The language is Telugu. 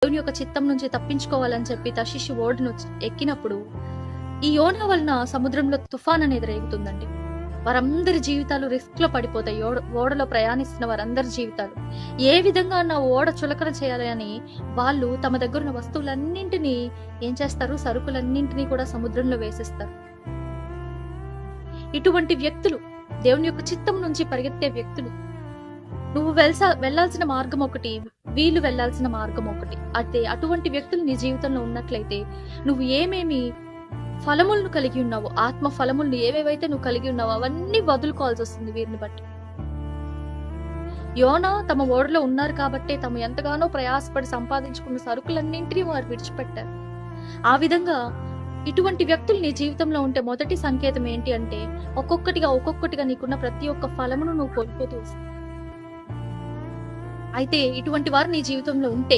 దేవుని యొక్క చిత్తం నుంచి తప్పించుకోవాలని చెప్పి తర్షీషు ఓడను ఎక్కినప్పుడు ఈ యోనా వలన సముద్రంలో తుఫాన్ అనేది రేగుతుందండి. వారందరి జీవితాలు రిస్క్ లో పడిపోతాయి. ఓడలో ప్రయాణిస్తున్న వారందరి జీవితాలు ఏ విధంగా నా ఓడ చులకన చేయాలి అని వాళ్ళు తమ దగ్గర ఉన్న వస్తువులన్నింటినీ ఏం చేస్తారు, సరుకులన్నింటినీ కూడా సముద్రంలో వేసేస్తారు. ఇటువంటి వ్యక్తులు, దేవుని యొక్క చిత్తం నుంచి పరిగెత్తే వ్యక్తులు, నువ్వు వెళ్లాల్సిన మార్గం ఒకటి, వీళ్ళు వెళ్లాల్సిన మార్గం ఒకటి. అయితే అటువంటి వ్యక్తులు నీ జీవితంలో ఉన్నట్లయితే నువ్వు ఏమేమి ఫలములను కలిగి ఉన్నావో, ఆత్మ ఫలములను ఏవేవైతే నువ్వు కలిగి ఉన్నావో అవన్నీ వదులుకోవాల్సి వస్తుంది వీరిని బట్టి. యోనా తమ ఓడలో ఉన్నారు కాబట్టే తమ ఎంతగానో ప్రయాసపడి సంపాదించుకున్న సరుకులన్నింటినీ వారు విడిచిపెట్టారు. ఆ విధంగా ఇటువంటి వ్యక్తులు నీ జీవితంలో ఉంటే మొదటి సంకేతం ఏంటి అంటే ఒక్కొక్కటిగా నీకున్న ప్రతి ఒక్క ఫలమును నువ్వు కోల్పోతూ వస్తావు. అయితే ఇటువంటి వారు నీ జీవితంలో ఉంటే